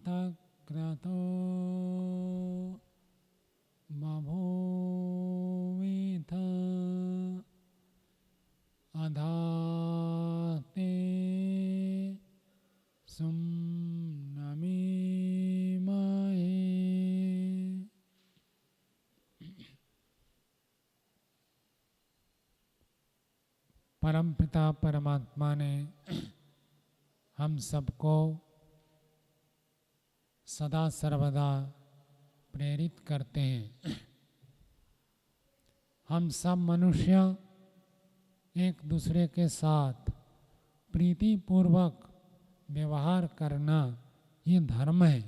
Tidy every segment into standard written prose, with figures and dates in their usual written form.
क्रतो बभूविथ अधाते सुम्नमीमहे। परमपिता परमात्मा ने हम सबको सदा सर्वदा प्रेरित करते हैं। हम सब मनुष्य एक दूसरे के साथ प्रीति पूर्वक व्यवहार करना ये धर्म है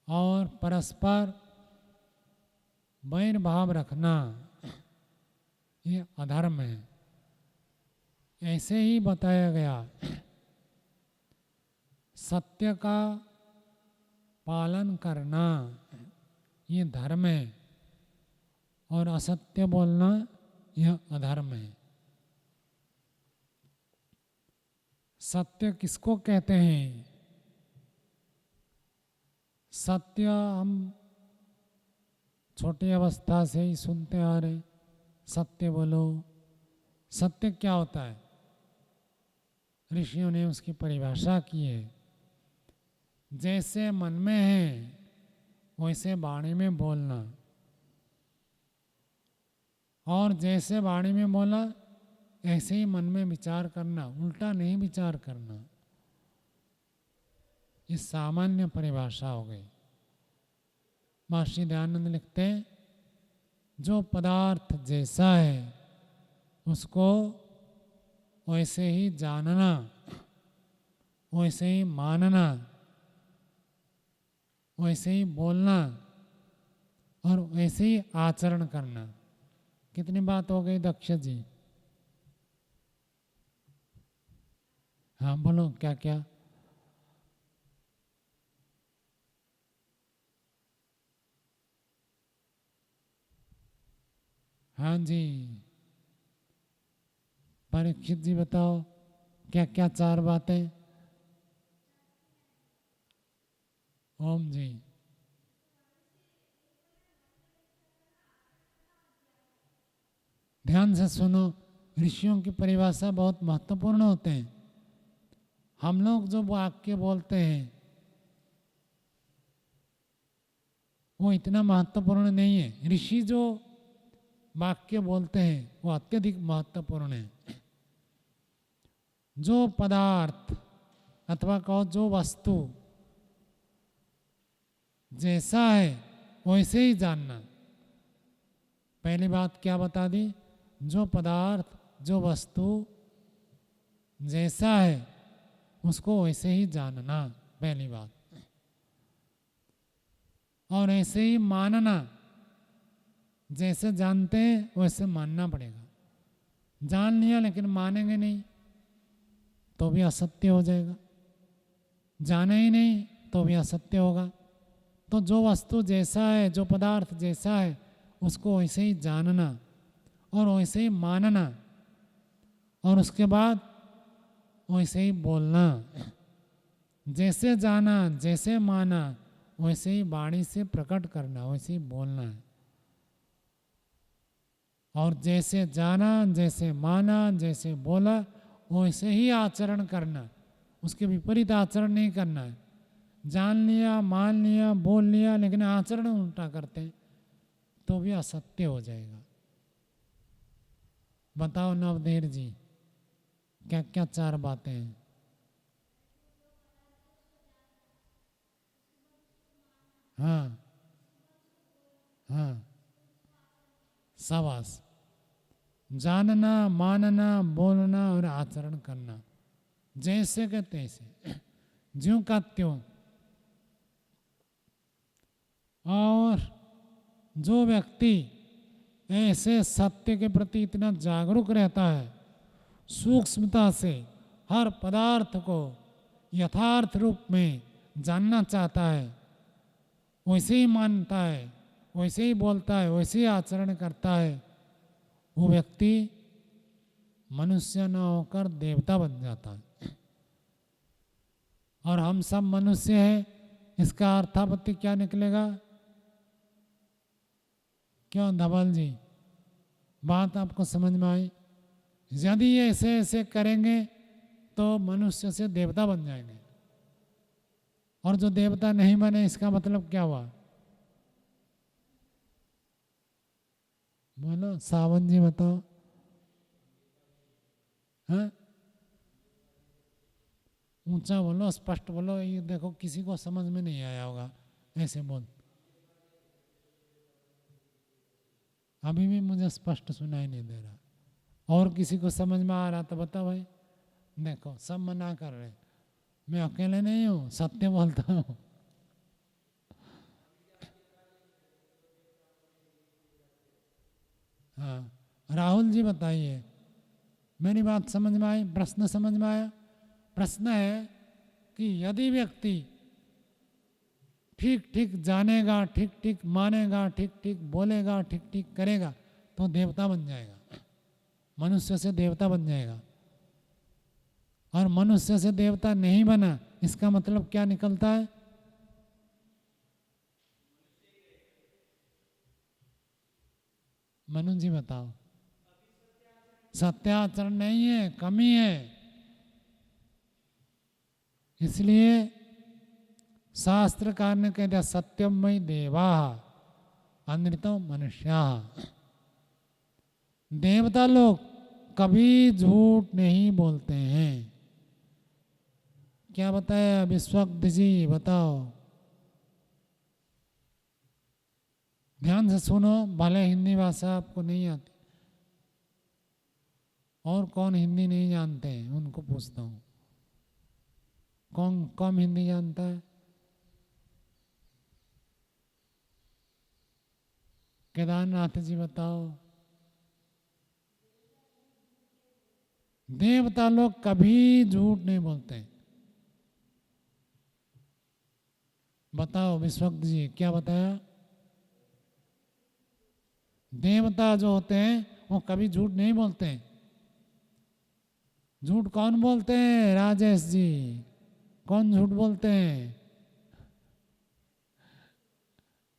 और परस्पर वैर भाव रखना ये अधर्म है। ऐसे ही बताया गया। सत्य का पालन करना ये धर्म है और असत्य बोलना यह अधर्म है। सत्य किसको कहते हैं? सत्य हम छोटी अवस्था से ही सुनते आ रहे। सत्य बोलो। सत्य क्या होता है? ऋषियों ने उसकी परिभाषा की है। जैसे मन में है वैसे वाणी में बोलना, और जैसे वाणी में बोला ऐसे ही मन में विचार करना, उल्टा नहीं विचार करना। ये सामान्य परिभाषा हो गई। महर्षि दयानंद लिखते हैं, जो पदार्थ जैसा है उसको वैसे ही जानना, वैसे ही मानना, वैसे ही बोलना और वैसे ही आचरण करना। कितनी बात हो गई दक्ष जी? हाँ बोलो, क्या क्या? हाँ जी, परीक्षित जी बताओ क्या क्या चार बातें? ओम जी। ध्यान से सुनो, ऋषियों की परिभाषा बहुत महत्वपूर्ण होते हैं। हम लोग जो वाक्य बोलते हैं वो इतना महत्वपूर्ण नहीं है। ऋषि जो वाक्य बोलते हैं वो अत्यधिक महत्वपूर्ण है। जो पदार्थ अथवा कहो जो वस्तु जैसा है वैसे ही जानना। पहली बात क्या बता दी? जो पदार्थ जो वस्तु जैसा है उसको वैसे ही जानना, पहली बात। और ऐसे ही मानना, जैसे जानते हैं वैसे मानना पड़ेगा। जान लिया लेकिन मानेंगे नहीं तो भी असत्य हो जाएगा। जाना ही नहीं तो भी असत्य होगा। तो जो वस्तु जैसा है, जो पदार्थ जैसा है उसको वैसे ही जानना और वैसे ही मानना, और उसके बाद वैसे ही बोलना। जैसे जाना, जैसे माना वैसे ही वाणी से प्रकट करना, वैसे ही बोलना है। और जैसे जाना, जैसे माना, जैसे बोला वैसे ही आचरण करना। उसके विपरीत आचरण नहीं करना है। जान लिया, मान लिया, बोल लिया लेकिन आचरण उल्टा करते हैं तो भी असत्य हो जाएगा। बताओ नवधीर जी, क्या क्या चार बातें हैं? हाँ हाँ, शाबाश। जानना, मानना, बोलना और आचरण करना, जैसे के तैसे, ज्यों का त्यों। और जो व्यक्ति ऐसे सत्य के प्रति इतना जागरूक रहता है, सूक्ष्मता से हर पदार्थ को यथार्थ रूप में जानना चाहता है, वैसे ही मानता है, वैसे ही बोलता है, वैसे ही आचरण करता है, वो व्यक्ति मनुष्य न होकर देवता बन जाता है। और हम सब मनुष्य हैं, इसका अर्थापत्ति क्या निकलेगा? क्यों धवल जी, बात आपको समझ में आई? यदि ऐसे ऐसे करेंगे तो मनुष्य से देवता बन जाएंगे, और जो देवता नहीं बने इसका मतलब क्या हुआ? बोलो सावन जी, बताओ। हाँ, ऊंचा बोलो, स्पष्ट बोलो, ये देखो किसी को समझ में नहीं आया होगा, ऐसे बोल। अभी भी मुझे स्पष्ट सुनाई नहीं दे रहा, और किसी को समझ में आ रहा तो बताओ भाई। देखो सब मना कर रहे, मैं अकेले नहीं हूँ, सत्य बोलता हूँ। हाँ, राहुल जी बताइए, मेरी बात समझ में आई? प्रश्न समझ में आया? प्रश्न है कि यदि व्यक्ति ठीक ठीक जानेगा, ठीक ठीक मानेगा, ठीक ठीक बोलेगा, ठीक ठीक करेगा तो देवता बन जाएगा, मनुष्य से देवता बन जाएगा। और मनुष्य से देवता नहीं बना, इसका मतलब क्या निकलता है? मनु जी बताओ। सत्याचरण नहीं है, कमी है। इसलिए शास्त्रकार ने कह दिया सत्यमय देवा अनृतो मनुष्या। देवता लोग कभी झूठ नहीं बोलते हैं। क्या बताया विश्वक जी, बताओ। ध्यान से सुनो, भले हिंदी भाषा आपको नहीं आती, और कौन हिंदी नहीं जानते हैं उनको पूछता हूँ, कौन कम हिंदी जानता है? केदारनाथ जी बताओ। देवता लोग कभी झूठ नहीं बोलते। बताओ विश्वक जी, क्या बताया? देवता जो होते हैं वो कभी झूठ नहीं बोलते। झूठ कौन बोलते हैं राजेश जी? कौन झूठ बोलते हैं?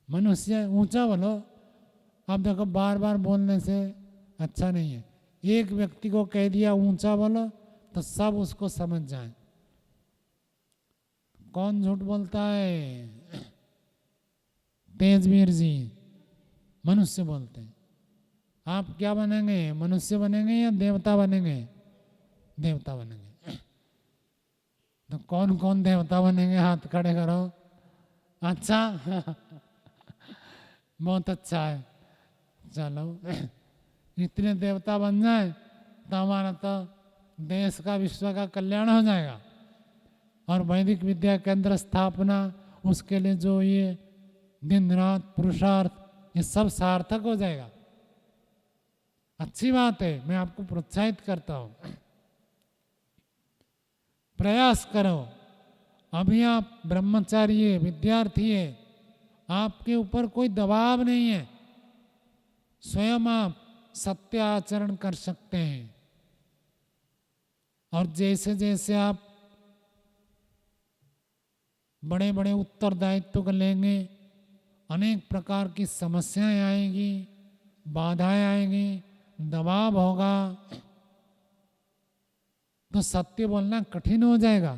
मनुष्य। ऊंचा बोलो। अब देखो बार बार बोलने से अच्छा नहीं है। एक व्यक्ति को कह दिया ऊंचा बोलो तो सब उसको समझ जाए। कौन झूठ बोलता है? तेजवीर जी। मनुष्य बोलते हैं। आप क्या बनेंगे? मनुष्य बनेंगे या देवता बनेंगे? देवता बनेंगे। तो कौन कौन देवता बनेंगे? हाथ खड़े करो। अच्छा बहुत अच्छा है। चलो इतने देवता बन जाए तो हमारा तो देश का, विश्व का कल्याण हो जाएगा। और वैदिक विद्या केंद्र स्थापना, उसके लिए जो ये दिन रात पुरुषार्थ, ये सब सार्थक हो जाएगा। अच्छी बात है, मैं आपको प्रोत्साहित करता हूं। प्रयास करो। अभी आप ब्रह्मचारी है, विद्यार्थी है, आपके ऊपर कोई दबाव नहीं है। स्वयं आप सत्य आचरण कर सकते हैं। और जैसे जैसे आप बड़े बड़े उत्तरदायित्व को लेंगे, अनेक प्रकार की समस्याएं आएंगी, बाधाएं आएंगी, दबाव होगा, तो सत्य बोलना कठिन हो जाएगा।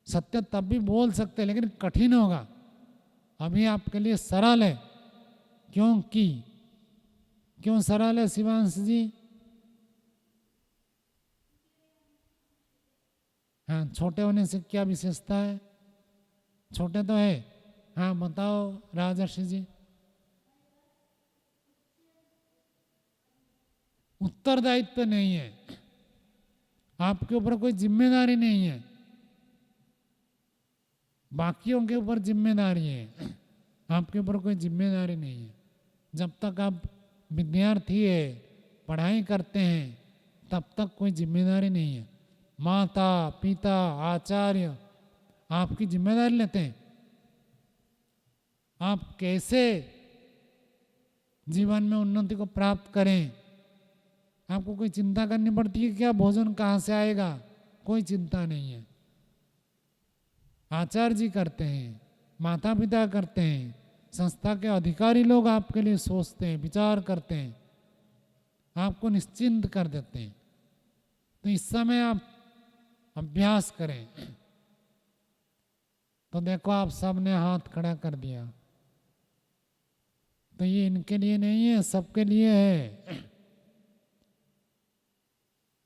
सत्य तब भी बोल सकते लेकिन कठिन होगा। अभी आपके लिए सरल है। क्योंकि क्यों सरल है शिवांश जी? हाँ, छोटे होने से क्या विशेषता है? छोटे तो है। हाँ बताओ राजर्षि जी। उत्तरदायित्व नहीं है, आपके ऊपर कोई जिम्मेदारी नहीं है, बाकियों के ऊपर जिम्मेदारी है, आपके ऊपर कोई जिम्मेदारी नहीं है। जब तक आप विद्यार्थी है, पढ़ाई करते हैं, तब तक कोई जिम्मेदारी नहीं है। माता पिता आचार्य आपकी जिम्मेदारी लेते हैं। आप कैसे जीवन में उन्नति को प्राप्त करें, आपको कोई चिंता करनी पड़ती है क्या? भोजन कहाँ से आएगा? कोई चिंता नहीं है। आचार्य जी करते हैं, माता पिता करते हैं, संस्था के अधिकारी लोग आपके लिए सोचते हैं, विचार करते हैं, आपको निश्चिंत कर देते हैं। तो इस समय आप अभ्यास करें। तो देखो आप सबने हाथ खड़ा कर दिया, तो ये इनके लिए नहीं है, सबके लिए है।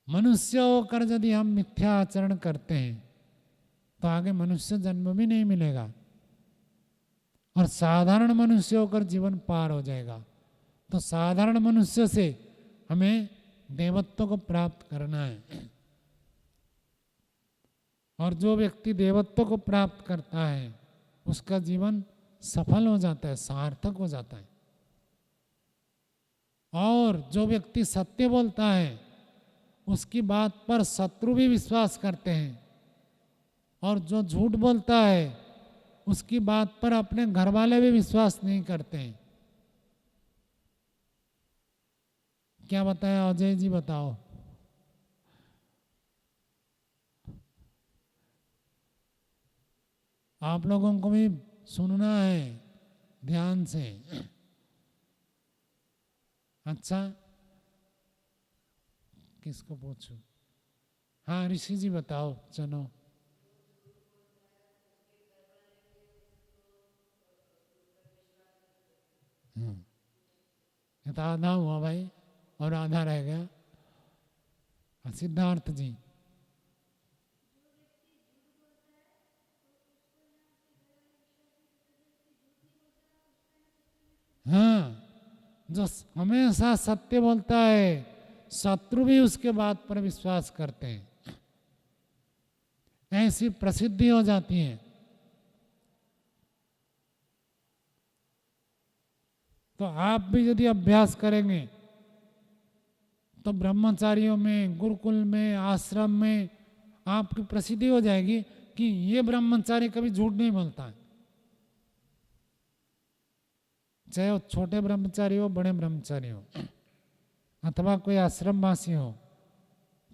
मनुष्य होकर यदि हम मिथ्या आचरण करते हैं तो आगे मनुष्य जन्म भी नहीं मिलेगा और साधारण मनुष्य होकर जीवन पार हो जाएगा। तो साधारण मनुष्य से हमें देवत्व को प्राप्त करना है। और जो व्यक्ति देवत्व को प्राप्त करता है उसका जीवन सफल हो जाता है, सार्थक हो जाता है। और जो व्यक्ति सत्य बोलता है उसकी बात पर शत्रु भी विश्वास करते हैं, और जो झूठ बोलता है उसकी बात पर अपने घर वाले भी विश्वास नहीं करते हैं। क्या बताया अजय जी, बताओ। आप लोगों को भी सुनना है ध्यान से। अच्छा, किसको पूछूं? हाँ ऋषि जी बताओ, चलो। ये तो आधा हुआ भाई, और आधा रह गया। सिद्धार्थ जी। हाँ, जो हमेशा सत्य बोलता है शत्रु भी उसके बात पर विश्वास करते हैं, ऐसी प्रसिद्धि हो जाती है। तो आप भी यदि अभ्यास करेंगे तो ब्रह्मचारियों में, गुरुकुल में, आश्रम में आपकी प्रसिद्धि हो जाएगी कि ये ब्रह्मचारी कभी झूठ नहीं बोलता है। चाहे वो छोटे ब्रह्मचारी हो, बड़े ब्रह्मचारी हो, अथवा कोई आश्रमवासी हो,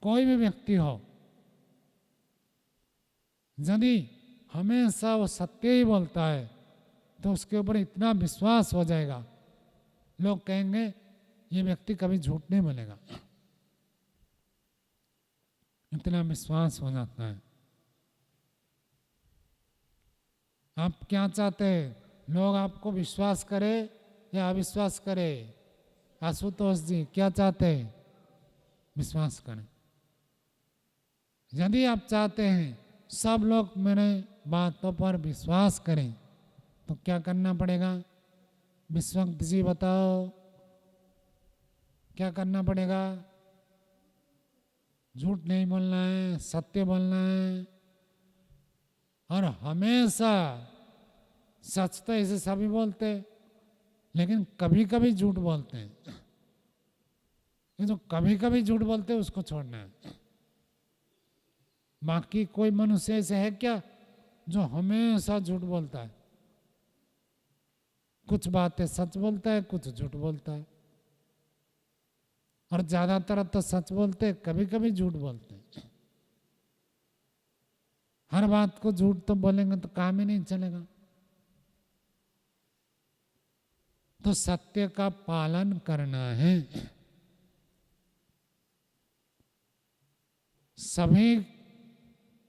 कोई भी व्यक्ति हो, यदि हमेशा वो सत्य ही बोलता है तो उसके ऊपर इतना विश्वास हो जाएगा, लोग कहेंगे ये व्यक्ति कभी झूठ नहीं बोलेगा। इतना विश्वास हो जाता है। आप क्या चाहते हैं, लोग आपको विश्वास करे या अविश्वास करे? आशुतोष जी क्या चाहते हैं? विश्वास करें। यदि आप चाहते हैं सब लोग मेरे बातों पर विश्वास करें तो क्या करना पड़ेगा? विश्वनाथ जी बताओ, क्या करना पड़ेगा? झूठ नहीं बोलना है, सत्य बोलना है, और हमेशा सच तो ऐसे सभी बोलते हैं, लेकिन कभी कभी झूठ बोलते हैं। ये जो कभी कभी झूठ बोलते हैं उसको छोड़ना है। बाकी कोई मनुष्य ऐसे है क्या जो हमेशा झूठ बोलता है? कुछ बातें सच बोलता है, कुछ झूठ बोलता है, और ज्यादातर तो सच बोलते हैं, कभी कभी झूठ बोलते हैं। हर बात को झूठ तो बोलेंगे तो काम ही नहीं चलेगा। तो सत्य का पालन करना है। सभी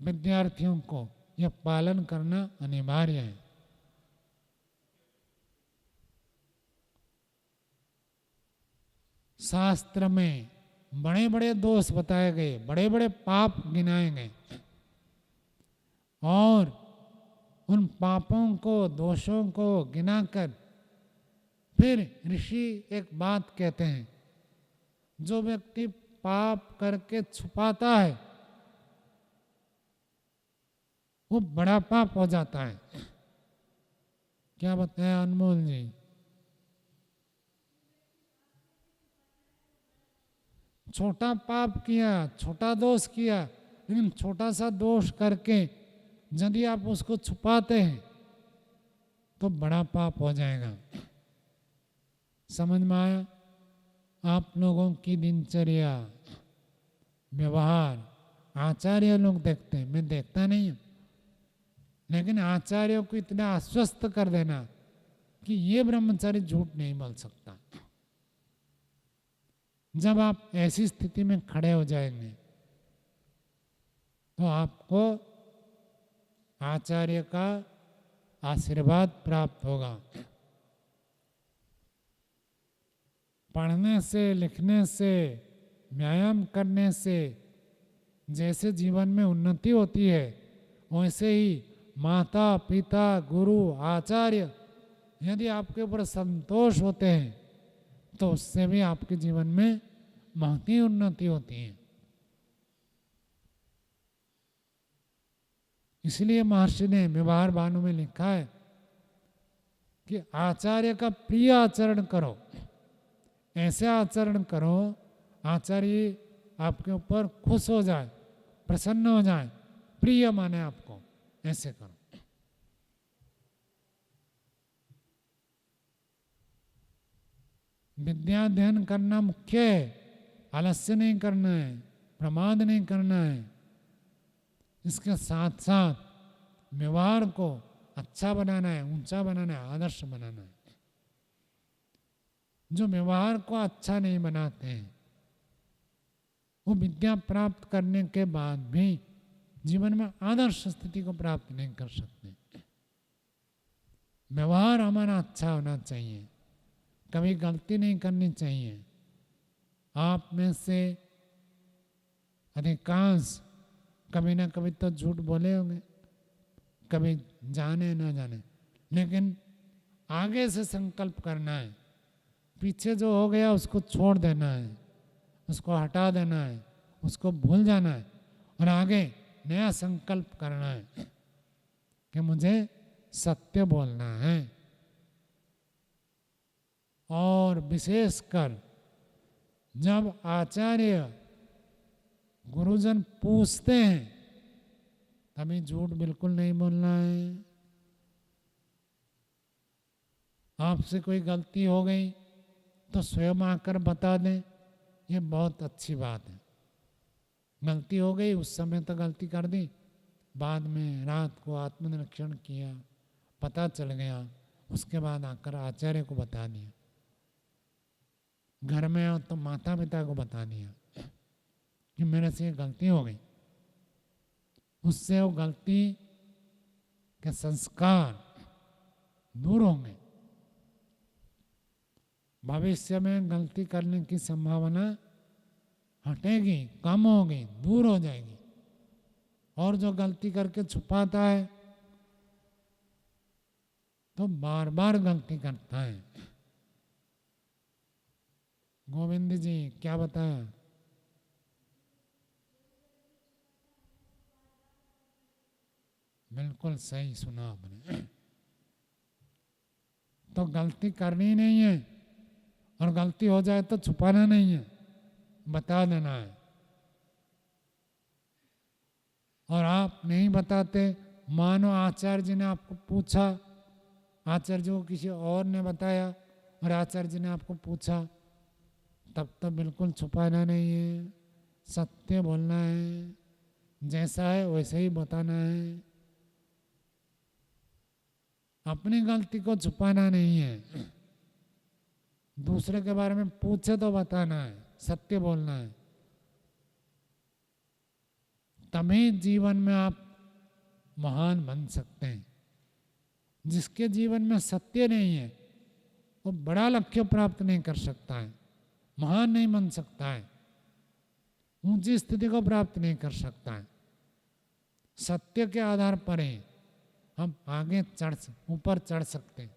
विद्यार्थियों को यह पालन करना अनिवार्य है। शास्त्र में बड़े बड़े दोष बताए गए, बड़े बड़े पाप गिनाए गए, और उन पापों को, दोषों को गिनाकर फिर ऋषि एक बात कहते हैं, जो व्यक्ति पाप करके छुपाता है वो बड़ा पाप हो जाता है। क्या बताया अनमोल जी? छोटा पाप किया, छोटा दोष किया, लेकिन छोटा सा दोष करके यदि आप उसको छुपाते हैं तो बड़ा पाप हो जाएगा। समझ में आया? आप लोगों की दिनचर्या, व्यवहार आचार्य लोग देखते हैं, मैं देखता नहीं हूं। लेकिन आचार्यों को इतना आश्वस्त कर देना कि ये ब्रह्मचारी झूठ नहीं बोल सकता। जब आप ऐसी स्थिति में खड़े हो जाएंगे तो आपको आचार्य का आशीर्वाद प्राप्त होगा। पढ़ने से, लिखने से, व्यायाम करने से जैसे जीवन में उन्नति होती है, वैसे ही माता पिता गुरु आचार्य यदि आपके ऊपर संतोष होते हैं तो उससे भी आपके जीवन में महती उन्नति होती है। इसलिए महर्षि ने व्यवहार भानु में लिखा है कि आचार्य का प्रिय आचरण करो। ऐसे आचरण करो आचार्य आपके ऊपर खुश हो जाए, प्रसन्न हो जाए, प्रिय माने आपको, ऐसे करो। विद्या अध्ययन करना मुख्य है, आलस्य नहीं करना है, प्रमाद नहीं करना है। इसके साथ साथ व्यवहार को अच्छा बनाना है, ऊंचा बनाना है, आदर्श बनाना है। जो व्यवहार को अच्छा नहीं बनाते हैं वो विद्या प्राप्त करने के बाद भी जीवन में आदर्श स्थिति को प्राप्त नहीं कर सकते। व्यवहार हमारा अच्छा होना चाहिए, कभी गलती नहीं करनी चाहिए। आप में से अधिकांश कभी ना कभी तो झूठ बोले होंगे, कभी जाने ना जाने, लेकिन आगे से संकल्प करना है। पीछे जो हो गया उसको छोड़ देना है, उसको हटा देना है, उसको भूल जाना है और आगे नया संकल्प करना है कि मुझे सत्य बोलना है। और विशेषकर जब आचार्य गुरुजन पूछते हैं तभी झूठ बिल्कुल नहीं बोलना है। आपसे कोई गलती हो गई तो स्वयं आकर बता दें, ये बहुत अच्छी बात है। गलती हो गई, उस समय तो गलती कर दी, बाद में रात को आत्मनिरीक्षण किया, पता चल गया, उसके बाद आकर आचार्य को बता दिया। घर में हो तो माता पिता को बता दिया कि मेरे से गलती हो गई। उससे वो गलती के संस्कार दूर होंगे। भविष्य में गलती करने की संभावना हटेगी, कम होगी, दूर हो जाएगी। और जो गलती करके छुपाता है तो बार बार गलती करता है। गोविंद जी क्या बताया? बिल्कुल सही सुना आपने। तो गलती करनी नहीं है और गलती हो जाए तो छुपाना नहीं है, बता देना है। और आप नहीं बताते, मानो आचार्य जी ने आपको पूछा, आचार्य जी को किसी और ने बताया और आचार्य जी ने आपको पूछा, तब तो बिल्कुल छुपाना नहीं है, सत्य बोलना है, जैसा है वैसे ही बताना है। अपनी गलती को छुपाना नहीं है। दूसरे के बारे में पूछे तो बताना है, सत्य बोलना है। तभी जीवन में आप महान बन सकते हैं। जिसके जीवन में सत्य नहीं है वो बड़ा लक्ष्य प्राप्त नहीं कर सकता है, महान नहीं बन सकता है, ऊंची स्थिति को प्राप्त नहीं कर सकता है। सत्य के आधार पर ही हम आगे ऊपर चढ़ सकते हैं।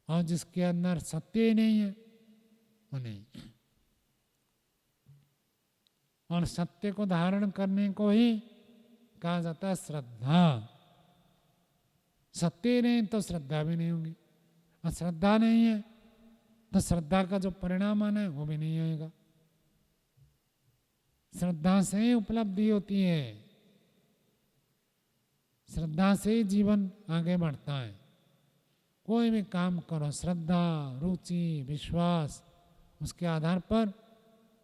और जिसके अंदर सत्य ही नहीं है वो नहीं। और सत्य को धारण करने को ही कहा जाता है श्रद्धा। सत्य नहीं तो श्रद्धा भी नहीं होगी, और श्रद्धा नहीं है तो श्रद्धा का जो परिणाम आना है वो भी नहीं आएगा। श्रद्धा से ही उपलब्धि होती है, श्रद्धा से ही जीवन आगे बढ़ता है। कोई भी काम करो, श्रद्धा, रुचि, विश्वास, उसके आधार पर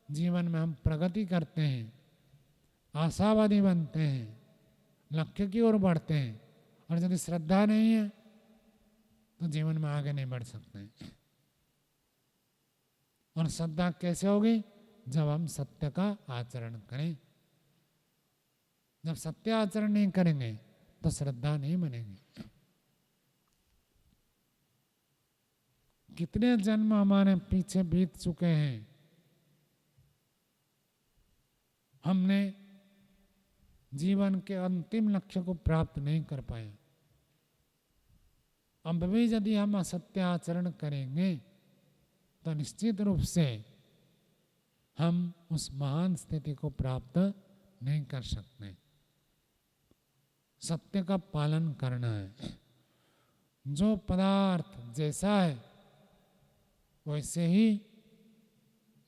जीवन में हम प्रगति करते हैं, आशावादी बनते हैं, लक्ष्य की ओर बढ़ते हैं। और यदि श्रद्धा नहीं है तो जीवन में आगे नहीं बढ़ सकते। और श्रद्धा कैसे होगी? जब हम सत्य का आचरण करें। जब सत्य आचरण नहीं करेंगे तो श्रद्धा नहीं बनेगी। कितने जन्म हमारे पीछे बीत चुके हैं, हमने जीवन के अंतिम लक्ष्य को प्राप्त नहीं कर पाए। अब भी यदि हम असत्य आचरण करेंगे तो निश्चित रूप से हम उस महान स्थिति को प्राप्त नहीं कर सकते। सत्य का पालन करना है। जो पदार्थ जैसा है वैसे ही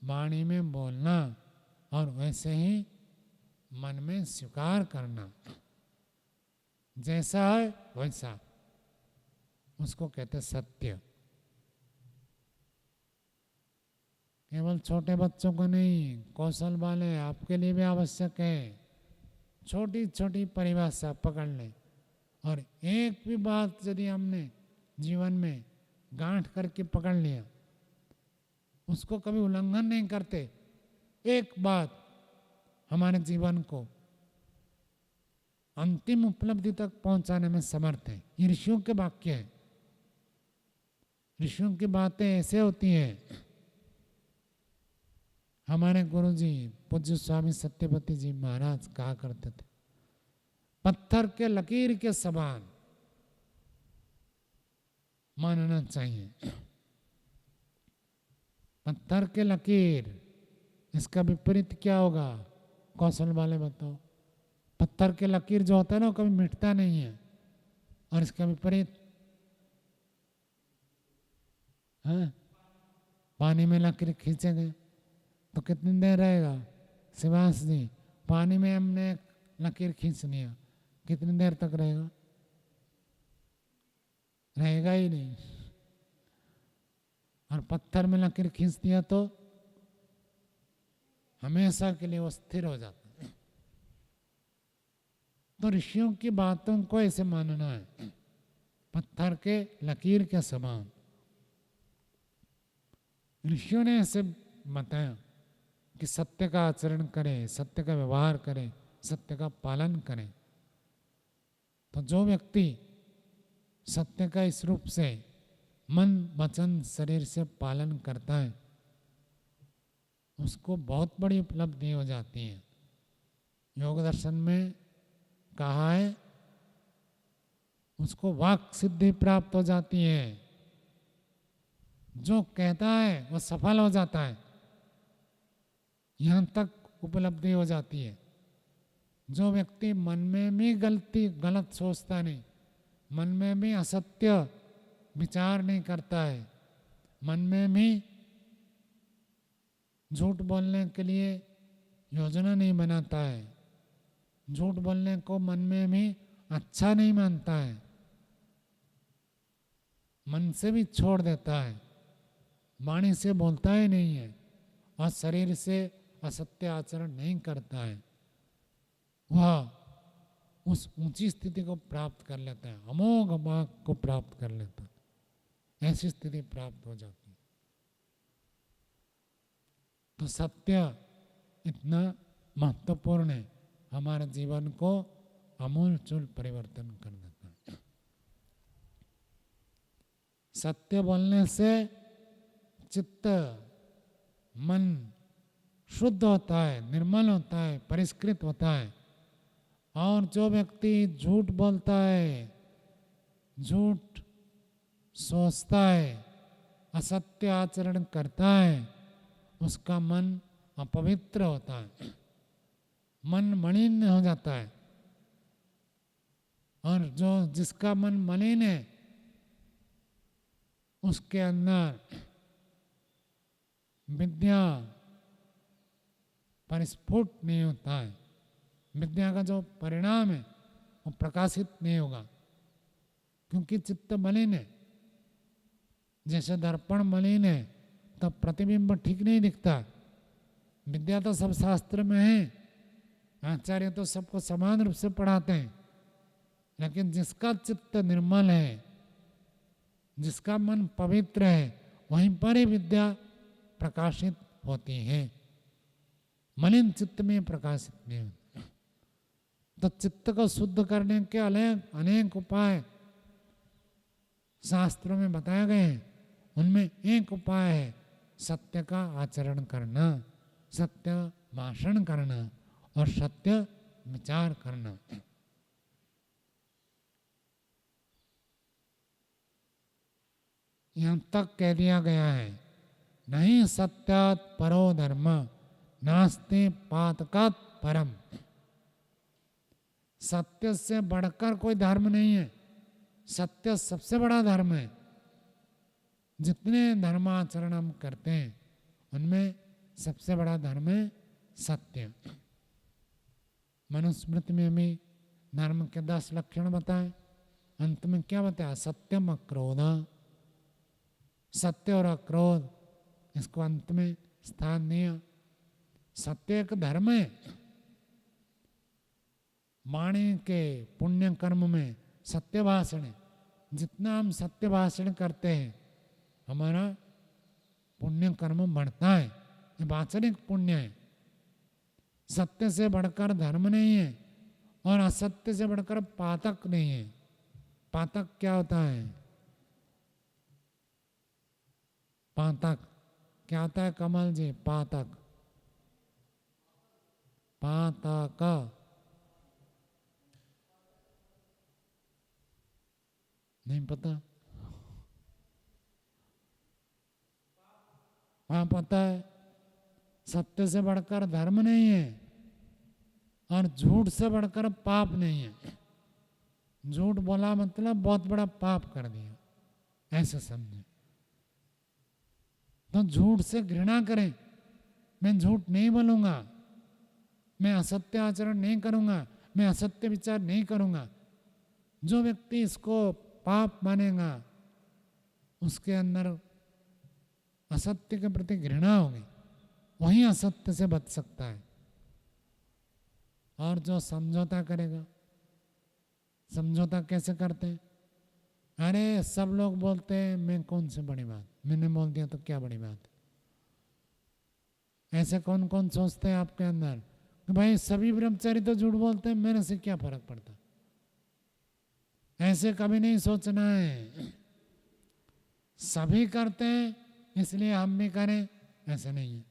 वाणी में बोलना और वैसे ही मन में स्वीकार करना। जैसा है वैसा, उसको कहते सत्य। केवल छोटे बच्चों को नहीं, कौशल वाले आपके लिए भी आवश्यक है। छोटी छोटी परिभाषा पकड़ लें और एक भी बात यदि हमने जीवन में गांठ करके पकड़ लिया, उसको कभी उल्लंघन नहीं करते, एक बात हमारे जीवन को अंतिम उपलब्धि तक पहुंचाने में समर्थ है। ये ऋषियों के वाक्य है। ऋषियों की बातें ऐसे होती हैं। हमारे गुरुजी पूज्य स्वामी सत्यपति जी महाराज कहा करते थे, पत्थर के लकीर के समान मानना चाहिए। पत्थर के लकीर, इसका विपरीत क्या होगा? कौशल वाले बताओ। पत्थर के लकीर जो होता है ना, वो कभी मिटता नहीं है। और इसका विपरीत है, पानी में लकीर खींचेंगे तो कितनी देर रहेगा? शिवांश जी, पानी में हमने लकीर खींच लिया, कितनी देर तक रहेगा? रहेगा ही नहीं। और पत्थर में लकीर खींच दिया तो हमेशा के लिए वो स्थिर हो जाता है। तो ऋषियों की बातों को ऐसे मानना है, पत्थर के लकीर के समान। ऋषियों ने ऐसे बताया कि सत्य का आचरण करें, सत्य का व्यवहार करें, सत्य का पालन करें। तो जो व्यक्ति सत्य का इस रूप से मन वचन शरीर से पालन करता है, उसको बहुत बड़ी उपलब्धि हो जाती है। योग दर्शन में कहा है, उसको वाक सिद्धि प्राप्त हो जाती है। जो कहता है वो सफल हो जाता है, यहां तक उपलब्धि हो जाती है। जो व्यक्ति मन में भी गलत सोचता नहीं, मन में भी असत्य विचार नहीं करता है, मन में भी झूठ बोलने के लिए योजना नहीं बनाता है, झूठ बोलने को मन में भी अच्छा नहीं मानता है, मन से भी छोड़ देता है, वाणी से बोलता ही नहीं है और शरीर से असत्य आचरण नहीं करता है, वह उस ऊंची स्थिति को प्राप्त कर लेता है, अमोघ मार्ग को प्राप्त कर लेता है। ऐसी स्थिति प्राप्त हो जाती है। तो सत्य इतना महत्वपूर्ण है, हमारे जीवन को आमूलचूल परिवर्तन कर देता है। सत्य बोलने से चित्त मन शुद्ध होता है, निर्मल होता है, परिष्कृत होता है। और जो व्यक्ति झूठ बोलता है, झूठ सोचता है, असत्य आचरण करता है, उसका मन अपवित्र होता है, मन मलिन हो जाता है। और जो जिसका मन मलिन है, उसके अंदर विद्या परिस्फुट नहीं होता है। विद्या का जो परिणाम है वो प्रकाशित नहीं होगा, क्योंकि चित्त मलिन है। जैसे दर्पण मलिन है तो प्रतिबिंब ठीक नहीं दिखता। विद्या तो सब शास्त्र में है, आचार्य तो सबको समान रूप से पढ़ाते हैं, लेकिन जिसका चित्त निर्मल है, जिसका मन पवित्र है, वहीं पर ही विद्या प्रकाशित होती है, मलिन चित्त में प्रकाशित नहीं होती। तो चित्त को शुद्ध करने के अनेक उपाय शास्त्रों में बताए गए हैं। उनमें एक उपाय है सत्य का आचरण करना, सत्य भाषण करना और सत्य विचार करना। यहाँ तक कह दिया गया है, नहीं सत्यात् परो धर्म नास्ति पातकात् परम। सत्य से बढ़कर कोई धर्म नहीं है, सत्य सबसे बड़ा धर्म है। जितने धर्माचरण हम करते हैं उनमें सबसे बड़ा धर्म है सत्य। मनुस्मृति में भी धर्म के 10 लक्षण बताए, अंत में क्या बताया? सत्यम अक्रोध। सत्य और अक्रोध, इसको अंत में स्थान दिया। सत्य एक धर्म है। वाणी के पुण्य कर्म में सत्य भाषण है। जितना हम सत्य भाषण करते हैं हमारा पुण्य कर्म बढ़ता है, ये वाचनिक पुण्य है। सत्य से बढ़कर धर्म नहीं है और असत्य से बढ़कर पातक नहीं है। पातक क्या होता है? पातक क्या होता है कमल जी? पातक, पातक नहीं पता? हाँ पता है। सत्य से बढ़कर धर्म नहीं है और झूठ से बढ़कर पाप नहीं है। झूठ बोला मतलब बहुत बड़ा पाप कर दिया, ऐसे समझे। तो झूठ से घृणा करें, मैं झूठ नहीं बोलूंगा, मैं असत्य आचरण नहीं करूंगा, मैं असत्य विचार नहीं करूंगा। जो व्यक्ति इसको पाप मानेगा उसके अंदर असत्य के प्रति घृणा होगी, वही असत्य से बच सकता है। और जो समझौता करेगा, समझौता कैसे करते हैं? अरे सब लोग बोलते हैं, मैं कौन सी बड़ी बात, मैंने बोल दिया तो क्या बड़ी बात। ऐसे कौन कौन सोचते हैं आपके अंदर कि भाई सभी ब्रह्मचारी तो झूठ बोलते हैं, मेरे से क्या फर्क पड़ता। ऐसे कभी नहीं सोचना है। सभी करते हैं इसलिए हम भी करें, ऐसे नहीं है।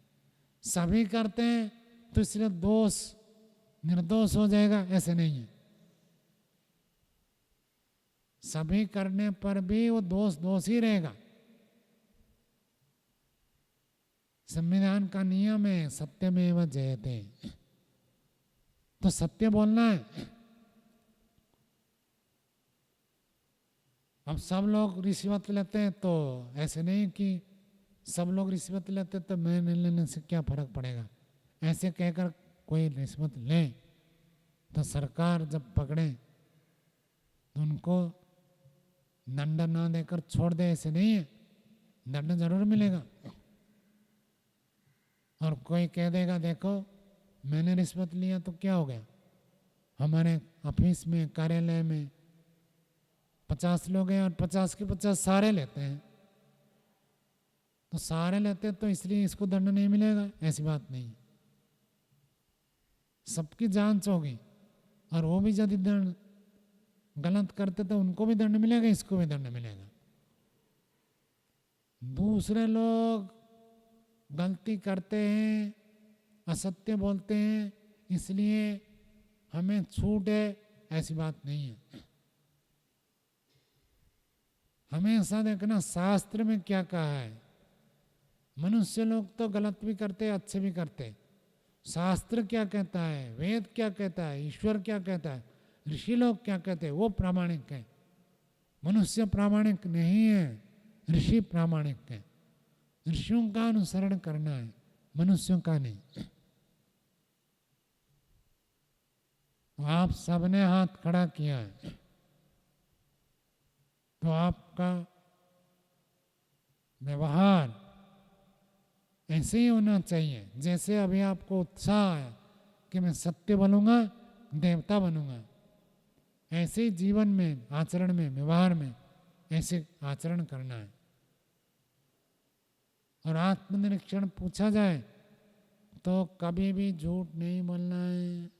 सभी करते हैं तो इसलिए दोष निर्दोष हो जाएगा, ऐसे नहीं है। सभी करने पर भी वो दोष ही रहेगा। संविधान का नियम है सत्यमेव जयते, तो सत्य बोलना है। अब सब लोग रिश्वत लेते हैं तो ऐसे नहीं कि सब लोग रिश्वत लेते तो मैं नहीं लेने से क्या फर्क पड़ेगा। ऐसे कहकर कोई रिश्वत ले तो सरकार जब पकड़े तो उनको दंड ना देकर छोड़ दे, ऐसे नहीं है। दंड जरूर मिलेगा। और कोई कह देगा देखो मैंने रिश्वत लिया तो क्या हो गया, हमारे ऑफिस में कार्यालय में 50 लोग हैं और 50 के 50 सारे लेते हैं, तो सारे लेते हैं तो इसलिए इसको दंड नहीं मिलेगा, ऐसी बात नहीं। सबकी जांच होगी और वो भी यदि दंड गलत करते तो उनको भी दंड मिलेगा, इसको भी दंड मिलेगा। दूसरे लोग गलती करते हैं, असत्य बोलते हैं, इसलिए हमें छूट है, ऐसी बात नहीं है। हमेशा देखना शास्त्र में क्या कहा है। मनुष्य लोग तो गलत भी करते हैं, अच्छे भी करते हैं। शास्त्र क्या कहता है, वेद क्या कहता है, ईश्वर क्या कहता है, ऋषि लोग क्या कहते हैं, वो प्रामाणिक है। मनुष्य प्रामाणिक नहीं है, ऋषि प्रामाणिक है। ऋषियों का अनुसरण करना है, मनुष्यों का नहीं। आप सबने हाथ खड़ा किया है तो आपका व्यवहार ऐसे ही होना चाहिए। जैसे अभी आपको उत्साह है कि मैं सत्य बनूंगा, देवता बनूंगा, ऐसे जीवन में, आचरण में, व्यवहार में ऐसे आचरण करना है। और आत्मनिरीक्षण पूछा जाए तो कभी भी झूठ नहीं बोलना है।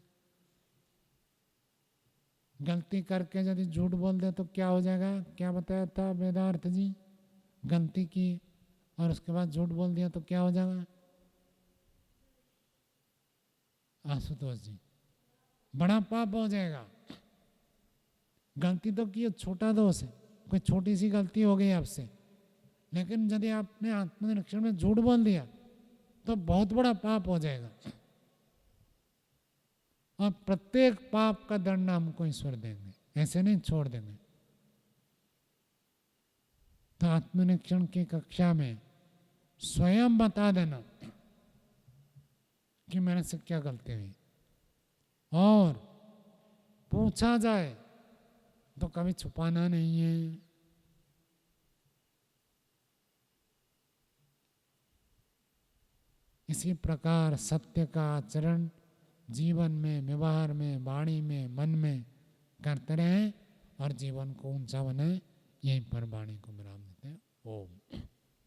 गलती करके यदि झूठ बोल दे तो क्या हो जाएगा? क्या बताया था वेदार्थ जी? गलती की और उसके बाद झूठ बोल दिया तो क्या हो जाएगा आशुतोष जी? बड़ा पाप हो जाएगा। गलती तो की, छोटा दोष है, कोई छोटी सी गलती हो गई आपसे, लेकिन यदि आपने आत्मनिरीक्षण में झूठ बोल दिया तो बहुत बड़ा पाप हो जाएगा। और प्रत्येक पाप का दंड हमको ईश्वर देंगे, ऐसे नहीं छोड़ देंगे। तो आत्मनिरीक्षण की कक्षा में स्वयं बता देना कि मेरे से क्या गलती हुई, और पूछा जाए तो कभी छुपाना नहीं है। इसी प्रकार सत्य का आचरण जीवन में, व्यवहार में, वाणी में, मन में करते रहें और जीवन को ऊंचा बनाएं। यहीं पर वाणी को विराम देते हैं। ओम।